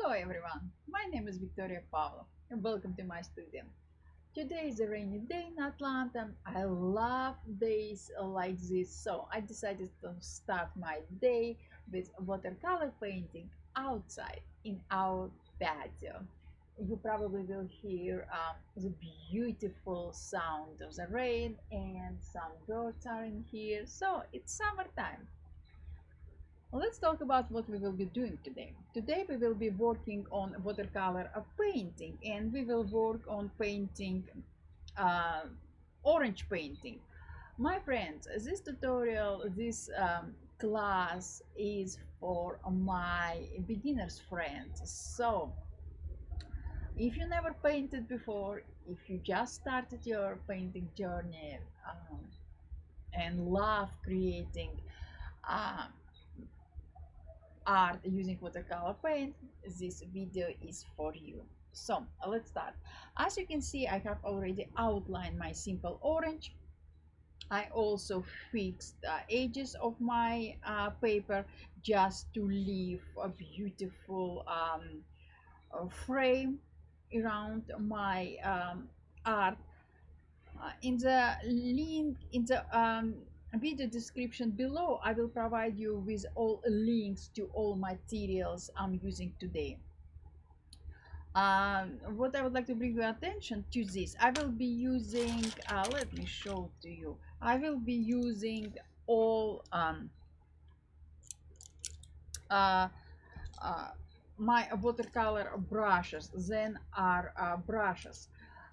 Hello everyone, my name is Victoria Pavlov and welcome to my studio. Today is a rainy day in Atlanta. I love days like this, so I decided to start my day with watercolor painting outside in our patio. You probably will hear the beautiful sound of the rain, and some birds are in here, so it's summertime. Let's talk about what we will be doing today. Today we will be working on watercolor painting, and we will work on painting uh, orange painting. My friends, this tutorial, this class is for my beginners friends. So if you never painted before, if you just started your painting journey and love creating uh, art using watercolor paint, this video is for you. So let's start. As you can see, I have already outlined my simple orange. I also fixed the edges of my paper just to leave a beautiful frame around my art. In the link in the video description below, I will provide you with all links to all materials I'm using today. What I would like to bring your attention to this, I will be using, let me show to you, I will be using all uh, uh, my watercolor brushes. Then are brushes.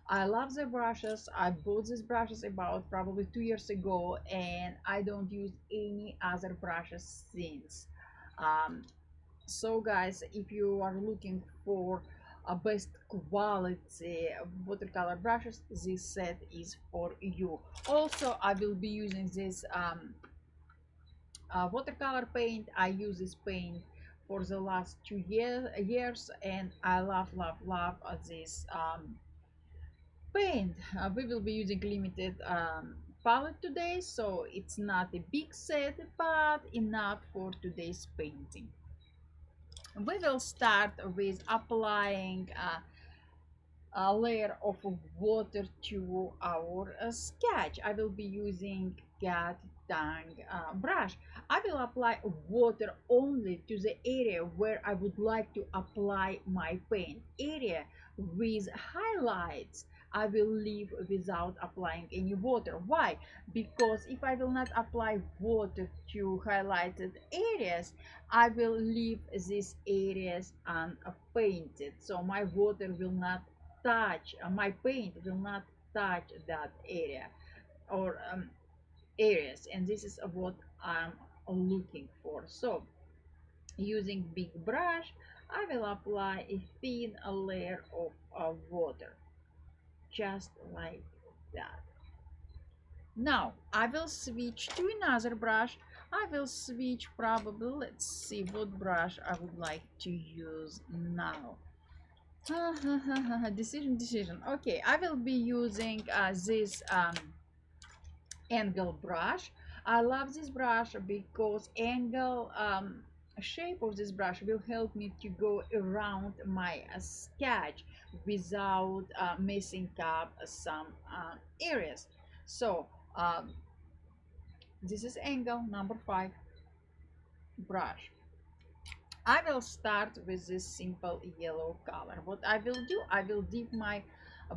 I love the brushes. I bought these brushes about probably 2 years ago, and I don't use any other brushes since. Um, so guys, if you are looking for a best quality watercolor brushes, this set is for you. Also, I will be using this watercolor paint. I use this paint for the last 2 years, and I love this paint. We will be using limited palette today, so it's not a big set but enough for today's painting. We will start with applying a layer of water to our sketch. I will be using cat tongue brush. I will apply water only to the area where I would like to apply my paint. Area with highlights I will leave without applying any water. Why? Because if I will not apply water to highlighted areas, I will leave these areas unpainted, so my water will not touch, my paint will not touch that area or areas, and this is what I'm looking for. So using big brush, I will apply a thin layer of water, just like that. Now I will switch to another brush. I will switch probably, let's see what brush I would like to use now. Decision. Okay, I will be using this angle brush. I love this brush because angle shape of this brush will help me to go around my sketch without messing up some areas. So this is angle number 5 brush. I will start with this simple yellow color. What I will do, I will dip my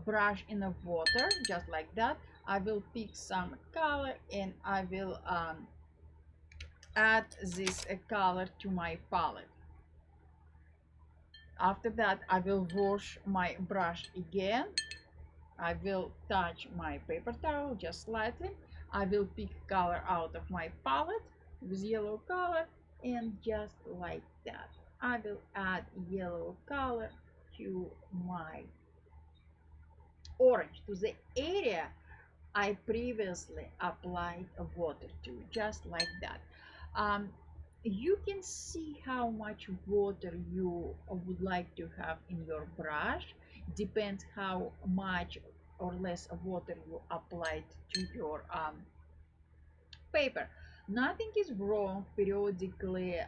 brush in the water just like that. I will pick some color and I will add this color to my palette. After that, I will wash my brush again. I will touch my paper towel just slightly. I will pick color out of my palette with yellow color, and just like that I will add yellow color to my orange, to the area I previously applied water to, just like that. You can see how much water you would like to have in your brush. Depends how much or less water you applied to your paper. Nothing is wrong periodically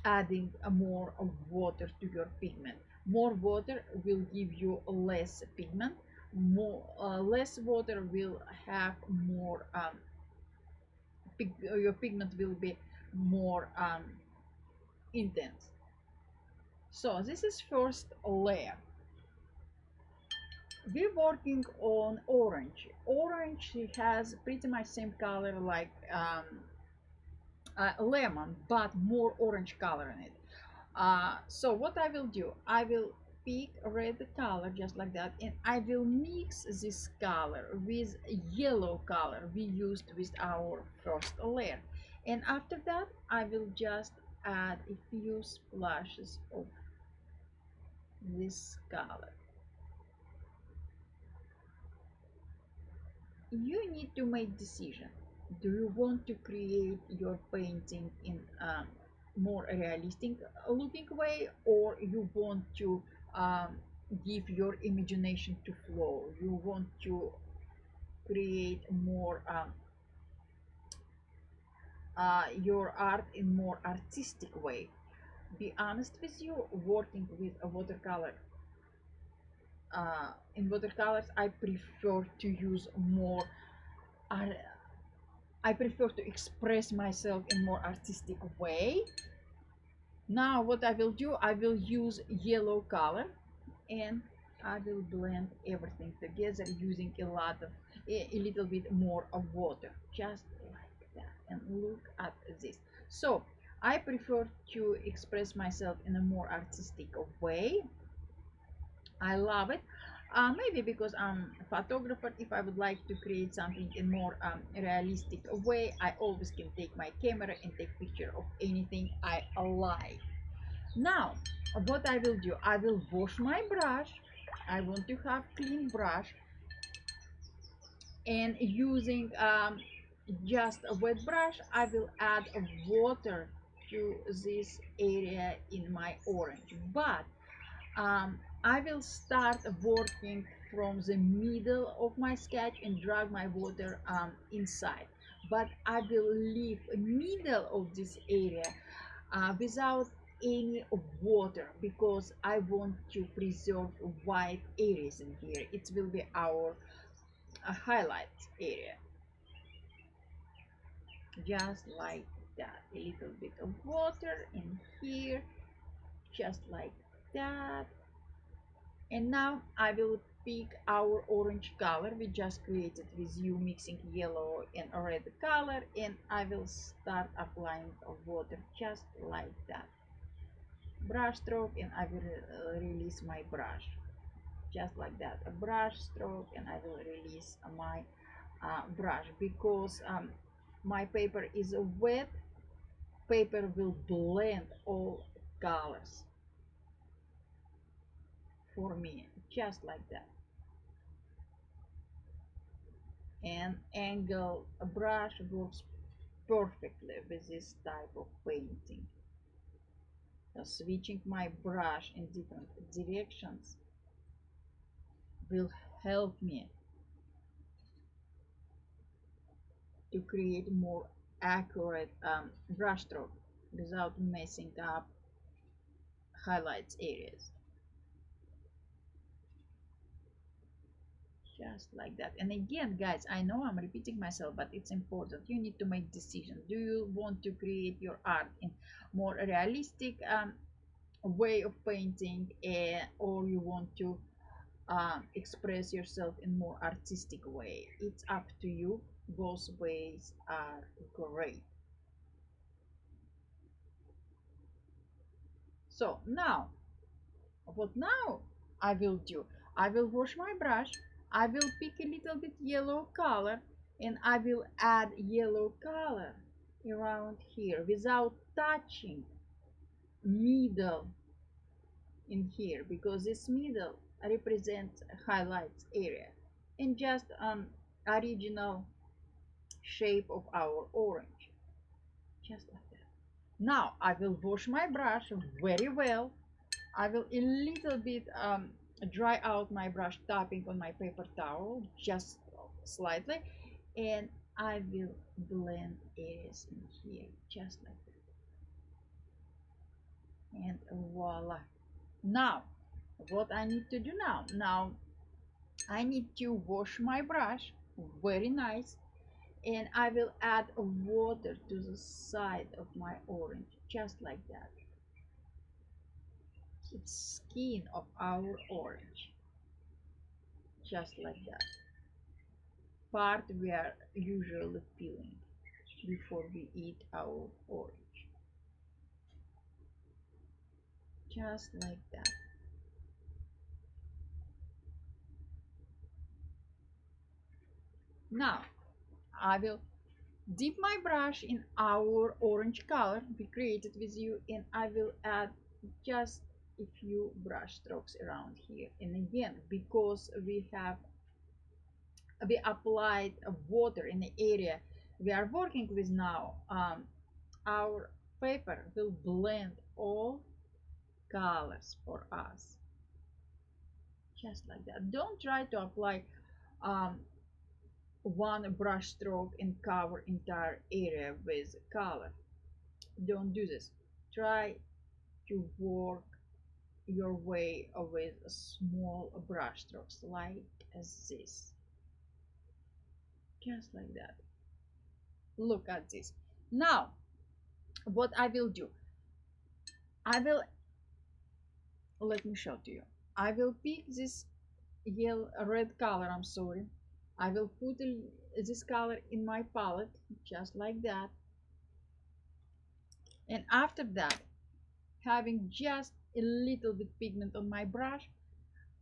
adding more water to your pigment. More water will give you less pigment. Less water will have more your pigment will be more intense. So this is first layer. We're working on orange. Orange has pretty much same color like lemon, but more orange color in it. So what I will do, I will pick red color just like that, and I will mix this color with yellow color we used with our first layer. And after that, I will just add a few splashes of this color. You need to make decision. Do you want to create your painting in more realistic looking way, or you want to um, give your imagination to flow? You want to create more your art in more artistic way. Be honest with you, working with a watercolor, in watercolors I prefer to use more I prefer to express myself in more artistic way. Now what I will do, I will use yellow color, and I will blend everything together using a little bit more of water, just like that. And look at this. So I prefer to express myself in a more artistic way. I love it. Maybe because I'm a photographer, if I would like to create something in more realistic way, I always can take my camera and take picture of anything I like. Now, what I will do, I will wash my brush. I want to have clean brush, and using just a wet brush, I will add water to this area in my orange. But I will start working from the middle of my sketch and drag my water inside. But I will leave middle of this area without any water, because I want to preserve white areas in here. It will be our highlight area. Just like that. A little bit of water in here, just like that. And now I will pick our orange color we just created with you, mixing yellow and red color, and I will start applying water just like that. Brush stroke, and I will release my brush just like that. A brush stroke, and I will release my brush, because my paper is wet. Paper will blend all colors for me, just like that. And angle brush works perfectly with this type of painting. So switching my brush in different directions will help me to create more accurate brush stroke without messing up highlights areas. Just like that. And again, guys, I know I'm repeating myself, but it's important. You need to make decision. Do you want to create your art in more realistic way of painting, or you want to express yourself in more artistic way? It's up to you. Both ways are great. So now, what now I will do, I will wash my brush, I will pick a little bit yellow color, and I will add yellow color around here without touching middle in here, because this middle represents highlights area and just original shape of our orange, just like that. Now I will wash my brush very well. I will a little bit dry out my brush, tapping on my paper towel just slightly, and I will blend areas in here just like that. And voila. Now, what I need to do now I need to wash my brush very nice, and I will add water to the side of my orange, just like that. It's skin of our orange, just like that. Part we are usually peeling before we eat our orange, just like that. Now I will dip my brush in our orange color we created with you, and I will add just a few brush strokes around here. And again, because we applied water in the area we are working with now, our paper will blend all colors for us, just like that. Don't try to apply um, one brush stroke and cover entire area with color. Don't do this. Try to work your way with small brush strokes like this, just like that. Look at this. Now what I will do, I will, let me show to you. I will pick this yellow red color, I'm sorry. I will put this color in my palette, just like that. And after that, having just a little bit pigment on my brush,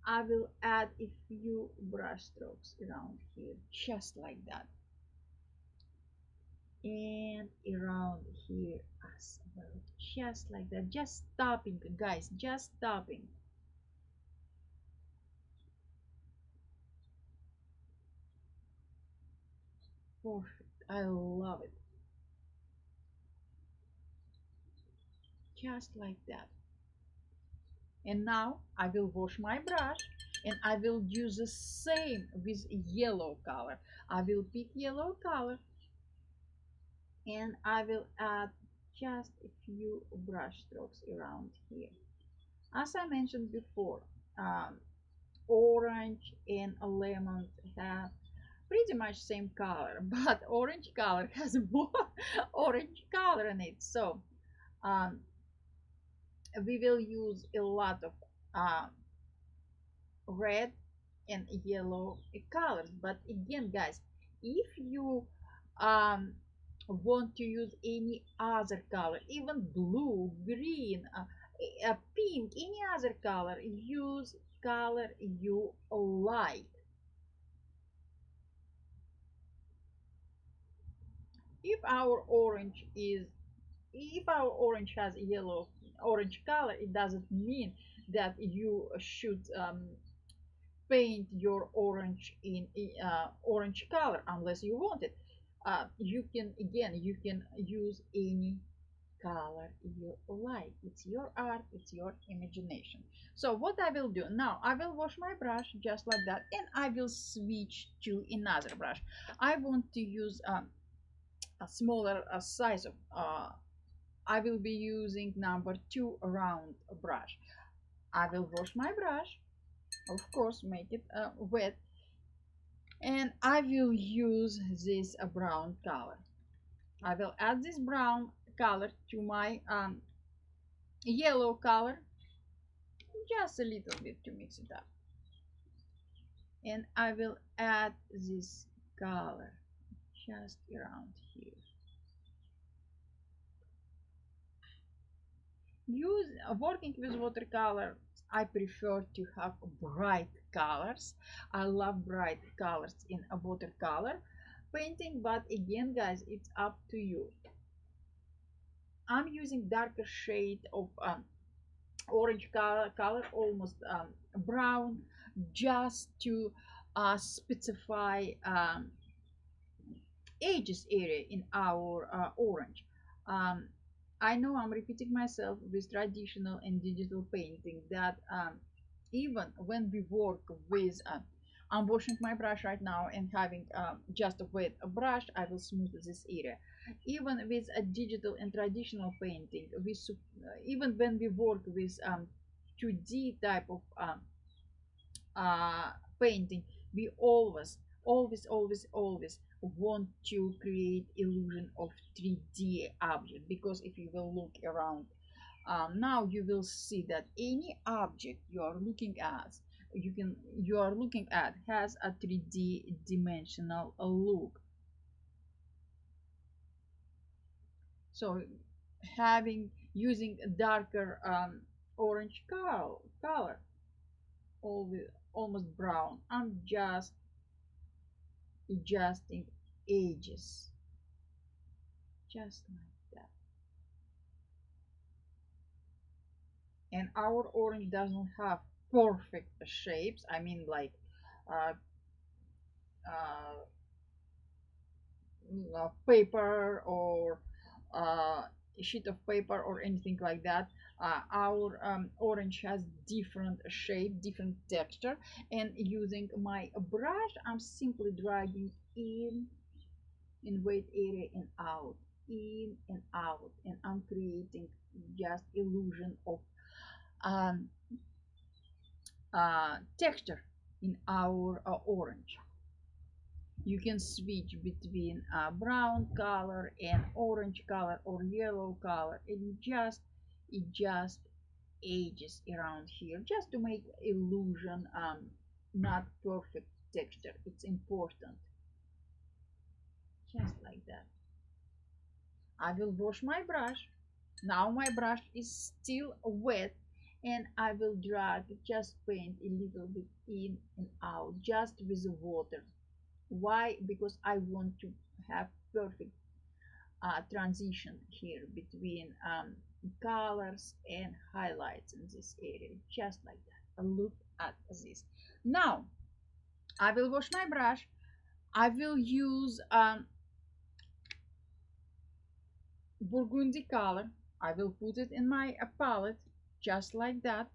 I will add a few brush strokes around here, just like that. And around here as well, just like that. Just tapping, guys, just tapping. Perfect. I love it. Just like that. And now I will wash my brush, and I will do the same with yellow color. I will pick yellow color, and I will add just a few brush strokes around here. As I mentioned before, um, orange and lemon have pretty much same color, but orange color has more orange color in it. So um, we will use a lot of uh, red and yellow colors. But again, guys, if you um, want to use any other color, even blue, green, pink, any other color, use color you like. If our orange is, if our orange has yellow orange color, it doesn't mean that you should paint your orange in orange color unless you want it. You can, again, you can use any color you like. It's your art, it's your imagination. So what I will do now, I will wash my brush just like that, and I will switch to another brush. I want to use a smaller size of I will be using number 2 round brush. I will wash my brush, of course, make it wet, and I will use this brown color. I will add this brown color to my yellow color, just a little bit to mix it up, and I will add this color just around here. Use working with watercolor, I prefer to have bright colors. I love bright colors in a watercolor painting, but again, guys, it's up to you. I'm using darker shade of orange color, almost brown, just to specify edges area in our orange. um, I know I'm repeating myself with traditional and digital painting that even when we work with I'm washing my brush right now and having just a wet brush, I will smooth this area. even with a digital and traditional painting, even when we work with 2D type of uh, painting, we always want to create illusion of 3D object, because if you will look around now, you will see that any object you are looking at has a 3D dimensional look. So using a darker orange color, always almost brown, I'm just adjusting edges, just like that. And our orange doesn't have perfect shapes. I mean, like uh, uh, paper or uh, a sheet of paper or anything like that. Our orange has different shape, different texture, and using my brush, I'm simply dragging in wet area and out, in and out, and I'm creating just illusion of um, texture in our orange. You can switch between brown color and orange color or yellow color, and it just ages around here, just to make illusion not perfect texture. It's important, just like that. I will wash my brush. Now my brush is still wet, and I will drag, just paint a little bit in and out, just with the water. Why? Because I want to have perfect transition here between colors and highlights in this area, just like that. Look at this. Now I will wash my brush. I will use burgundy color. I will put it in my palette, just like that.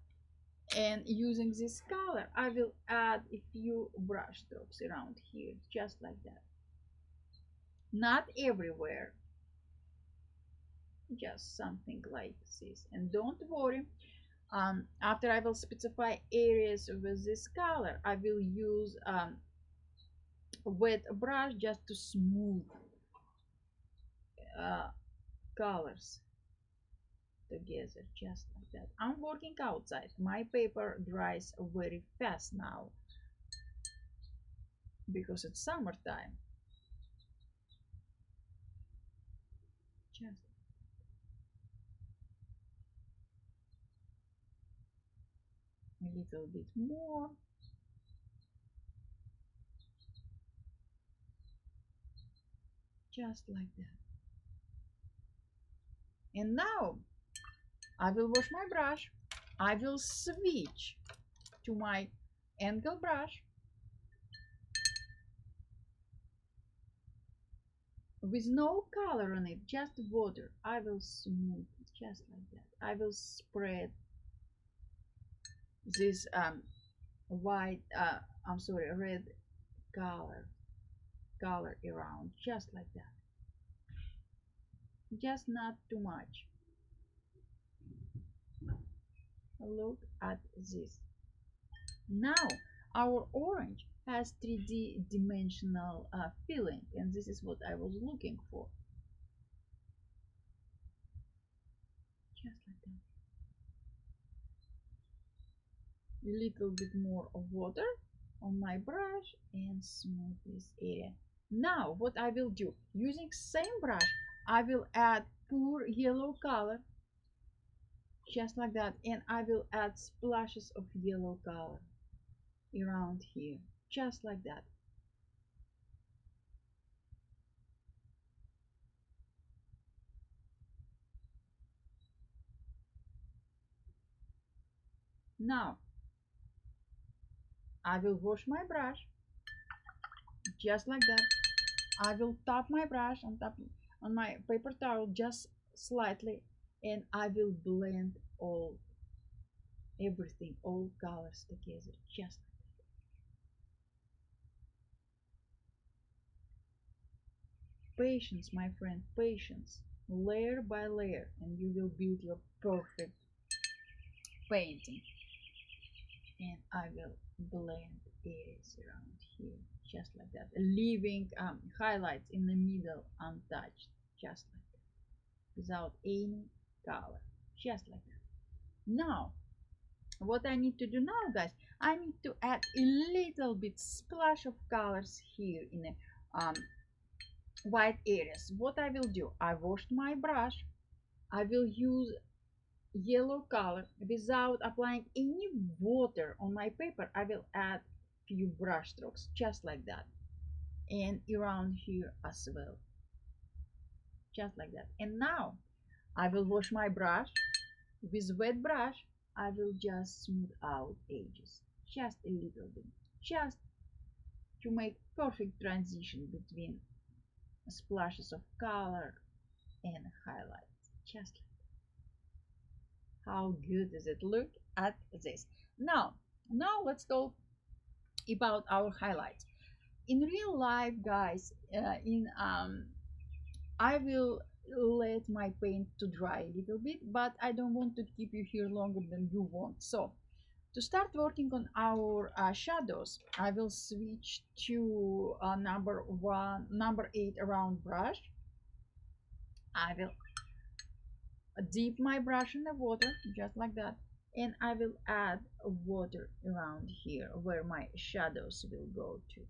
And using this color, I will add a few brush strokes around here, just like that. Not everywhere, just something like this. And don't worry, after I will specify areas with this color, I will use a wet brush just to smooth uh, colors together, just like that. I'm working outside. My paper dries very fast now because it's summertime. Just a little bit more. Just like that. And now I will wash my brush. I will switch to my angle brush with no color on it, just water. I will smooth it just like that. I will spread this white, I'm sorry, red color around, just like that. Just not too much. Look at this. Now our orange has 3D dimensional feeling, and this is what I was looking for. Just like that. A little bit more of water on my brush and smooth this area. Now what I will do, using same brush, I will add pure yellow color, just like that, and I will add splashes of yellow color around here, just like that. Now I will wash my brush, just like that. I will tap my brush on my paper towel just slightly, and I will blend everything, all colors together, just Patience, my friend, patience. Layer by layer, and you will build your perfect painting. And I will blend areas around here, just like that, leaving highlights in the middle untouched, just like that, without any color, just like that. Now, what I need to do now, guys, I need to add a little bit splash of colors here in the white areas. What I will do, I washed my brush, I will use yellow color without applying any water on my paper. I will add few brush strokes, just like that, and around here as well, just like that. And now I will wash my brush with wet brush. I will just smooth out edges, just a little bit, just to make perfect transition between splashes of color and highlights, just like that. How good does it look at this? Now let's talk about our highlights in real life, guys. I will let my paint to dry a little bit, but I don't want to keep you here longer than you want. So to start working on our shadows, I will switch to number 8 round brush. I will dip my brush in the water, just like that, and I will add water around here where my shadows will go to.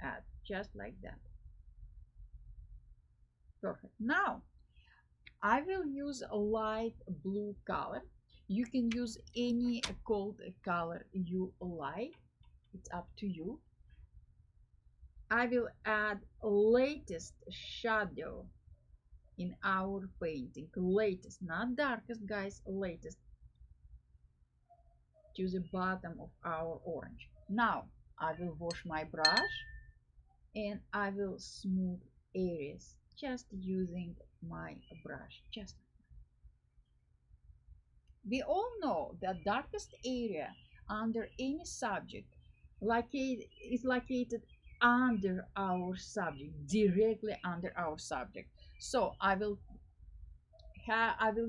Add just like that. Perfect. Now I will use a light blue color. You can use any cold color you like, it's up to you. I will add latest shadow in our painting, latest, not darkest, guys, latest, to the bottom of our orange. Now I will wash my brush and I will smooth areas just using my brush, just we all know that darkest area under any subject is located under our subject, directly under our subject. So I will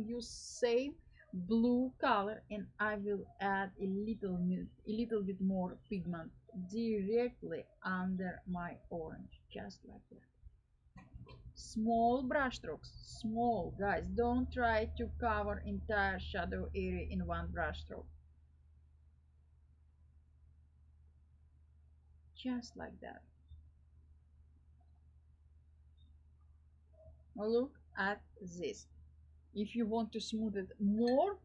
use same blue color and I will add a little bit more pigment directly under my orange, just like that. Small brush strokes, small, guys, don't try to cover entire shadow area in one brush stroke, just like that. Look at this. If you want to smooth it more,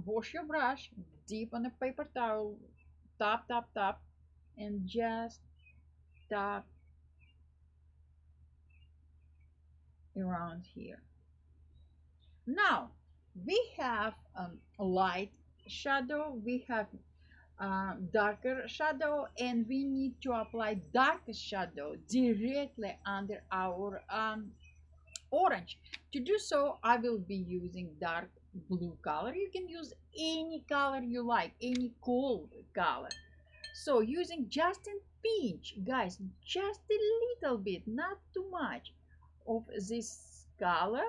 wash your brush, dip on a paper towel, tap, and just tap around here. Now we have a light shadow, we have darker shadow, and we need to apply darker shadow directly under our orange. To do so, I will be using dark blue color. You can use any color you like, any cold color. So using just a pinch, guys, just a little bit, not too much of this color,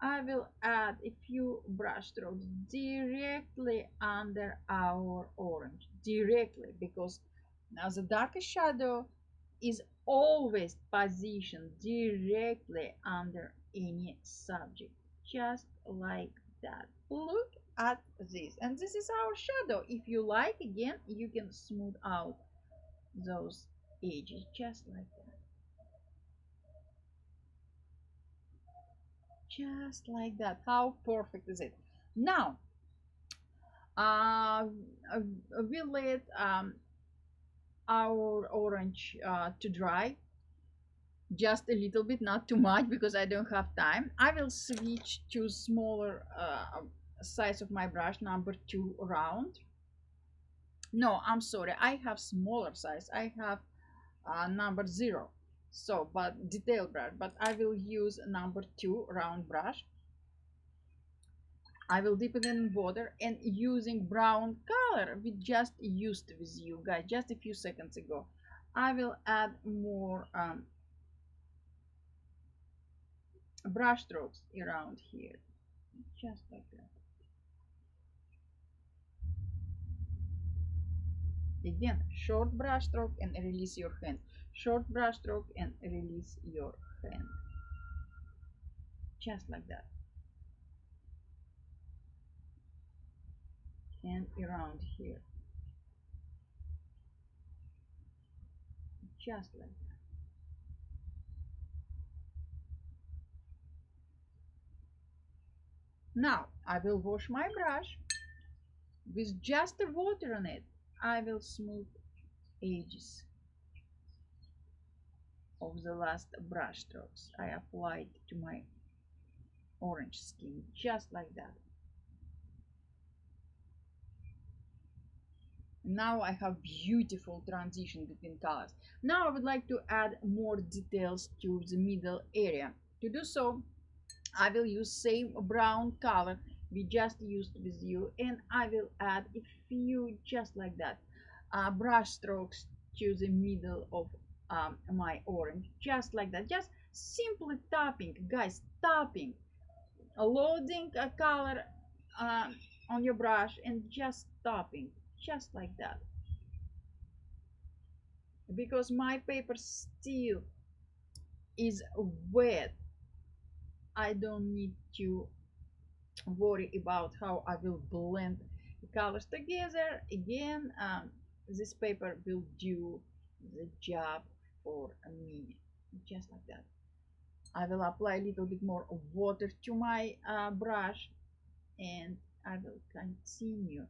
I will add a few brush strokes directly under our orange, directly, because now the darkest shadow is always positioned directly under any subject, just like that. Look at this, and this is our shadow. If you like, again, you can smooth out those edges, just like that. Just like that. How perfect is it? Now uh, we let our orange to dry just a little bit, not too much, because I don't have time. I will switch to smaller size of my brush, number 2 round. No, I'm sorry, I have smaller size. I have number 0, so but detail brush, but I will use number 2 round brush. I will dip it in water and using brown color we just used with you guys just a few seconds ago, I will add more brush strokes around here, just like that. Again, short brush stroke and release your hand. Short brush stroke and release your hand. Just like that. And around here. Just like that. Now, I will wash my brush with just the water on it. I will smooth edges of the last brush strokes I applied to my orange skin, just like that. Now I have beautiful transition between colors. Now I would like to add more details to the middle area. To do so, I will use same brown color we just used with you, and I will add a few, just like that, brush strokes to the middle of my orange, just like that. Just simply tapping, guys, tapping, loading a color on your brush and just tapping, just like that. Because my paper still is wet, I don't need to worry about how I will blend the colors together. Again, this paper will do the job for me, just like that. I will apply a little bit more water to my brush, and I will continue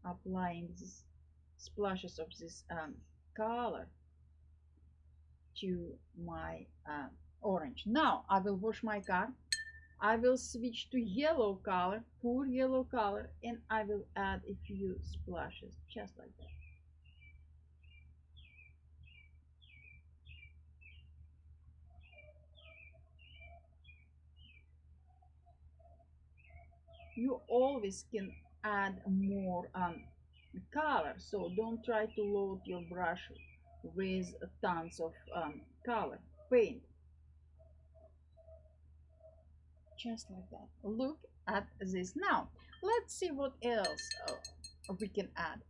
applying these splashes of this color to my orange. Now I will wash my car. I will switch to yellow color, pure yellow color, and I will add a few splashes, just like that. You always can add more color, so don't try to load your brush with tons of color paint, just like that. Look at this. Now let's see what else we can add.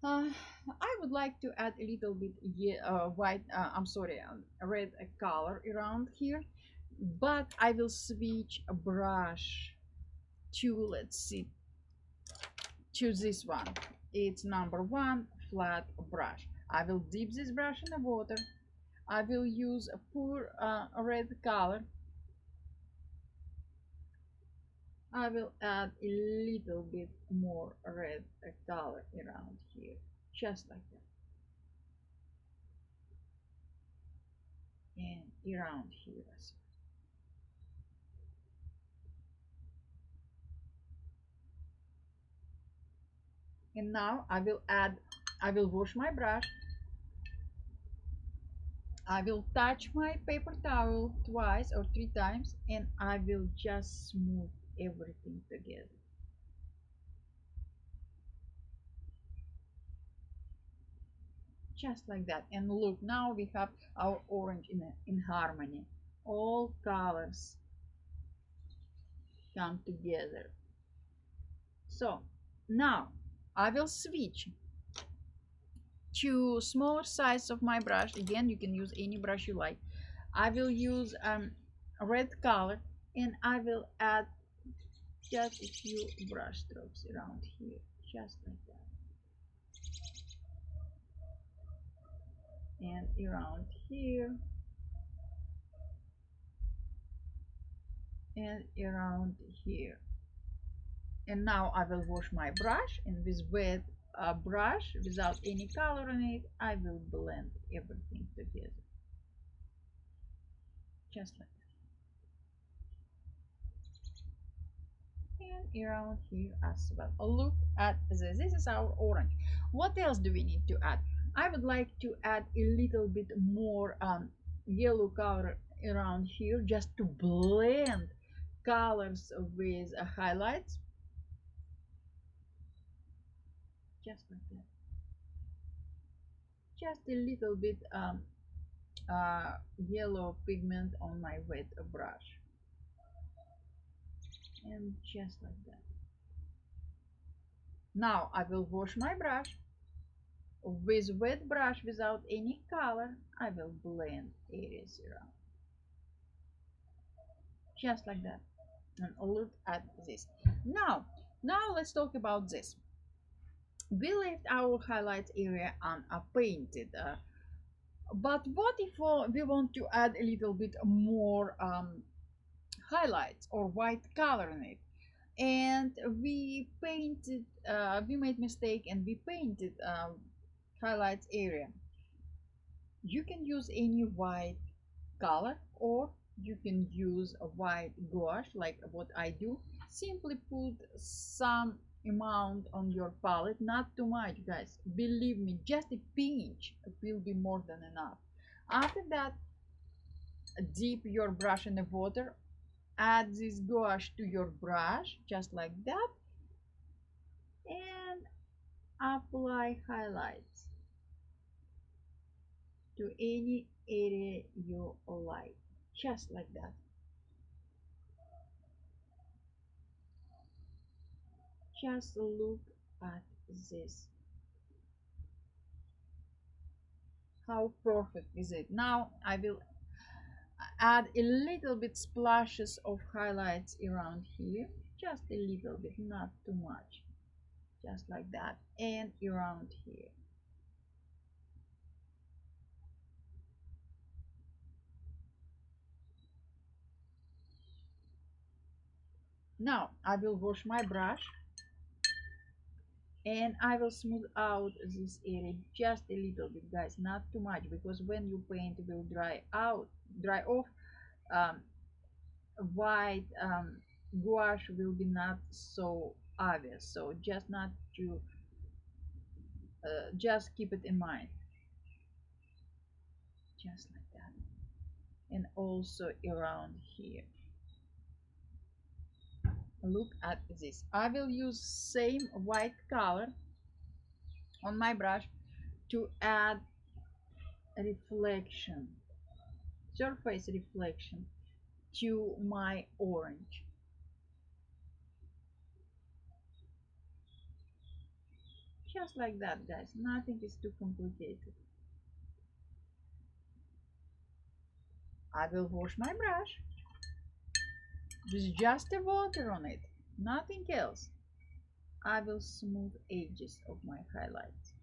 I would like to add a little bit white, I'm sorry, red color around here, but I will switch a brush to, let's see, to this one. It's number one flat brush. I will dip this brush in the water. I will use a pure red color. I will add a little bit more red color around here, just like that, and around here as well. And now I will wash my brush. I will touch my paper towel twice or three times, and I will just smooth everything together. Just like that. And look, now we have our orange in harmony. All colors come together. So now I will switch to smaller size of my brush. Again, you can use any brush you like. I will use a red color, and I will add just a few brush strokes around here, just like that, and around here, and around here. And now I will wash my brush, and with wet brush without any color in it, I will blend everything together, just like that, and around here as well. Look at this. This is our orange. What else do we need to add? I would like to add a little bit more yellow color around here, just to blend colors with highlights, just like that. Just a little bit yellow pigment on my wet brush, and just like that. Now I will wash my brush with wet brush without any color. I will blend areas around, just like that. And look at this. Now let's talk about this. We left our highlight area unpainted, but what if we want to add a little bit more highlights or white color in it? And we made mistake and we painted highlights area. You can use any white color, or you can use a white gouache like what I do. Simply put some amount on your palette, not too much, guys, believe me, just a pinch will be more than enough. After that, dip your brush in the water, add this gouache to your brush just like that, and apply highlights to any area you like, just like that. Just look at this. How perfect is it? Now I will add a little bit splashes of highlights around here, just a little bit, not too much, just like that, and around here. Now I will wash my brush and I will smooth out this area just a little bit, guys, not too much, because when you paint it will dry off. um, White gouache will be not so obvious, so just not to just keep it in mind, just like that, and also around here. Look at this. I will use same white color on my brush to add reflection, surface reflection to my orange, just like that, guys. Nothing is too complicated. I will wash my brush with just the water on it, nothing else. I will smooth edges of my highlights,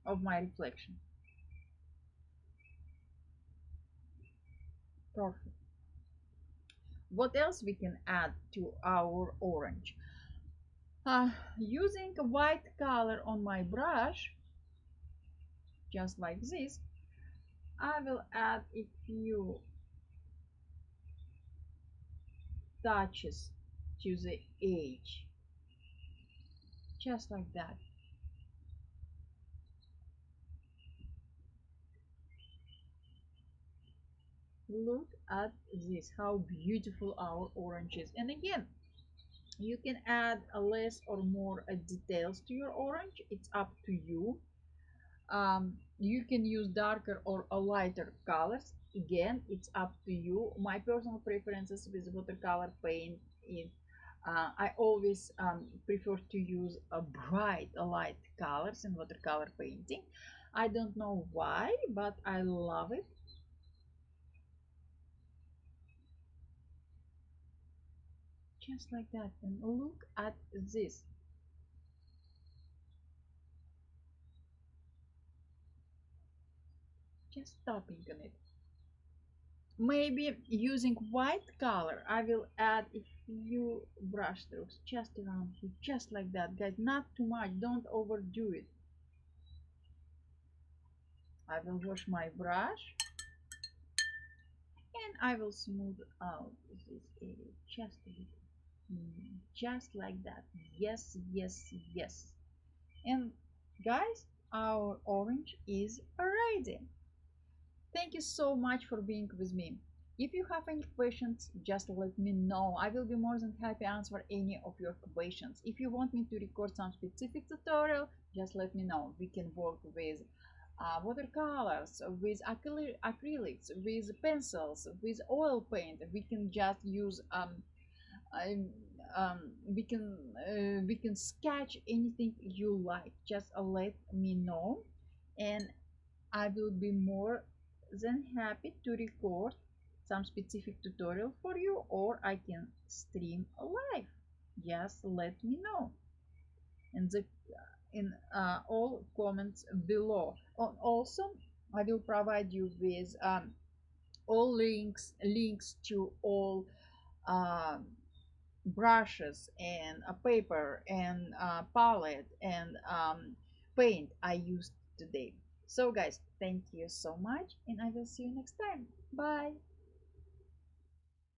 of my reflection. Perfect. What else we can add to our orange? Using a white color on my brush, just like this, I will add a few touches to the edge, just like that. Look at this, how beautiful our orange is. And again, you can add a less or more details to your orange. It's up to you. You can use darker or a lighter colors. Again, it's up to you. My personal preferences with watercolor paint is I always prefer to use a bright, light colors in watercolor painting. I don't know why, but I love it. Just like that. And look at this. Just tapping on it. Maybe using white color, I will add a few brush strokes just around here, just like that, guys. Not too much, don't overdo it. I will wash my brush and I will smooth out this area just a little. Just like that. Yes, yes, yes. And guys, our orange is ready. Thank you so much for being with me. If you have any questions, just let me know. I will be more than happy to answer any of your questions. If you want me to record some specific tutorial, just let me know. We can work with watercolors, with acrylics, with pencils, with oil paint. We can just use I, we can sketch anything you like. Just let me know, and I will be more than happy to record some specific tutorial for you, or I can stream live. Just let me know in the in all comments below. Also, I will provide you with all links to all um, brushes and a paper and palette and paint I used today. So guys, thank you so much, and I will see you next time. Bye.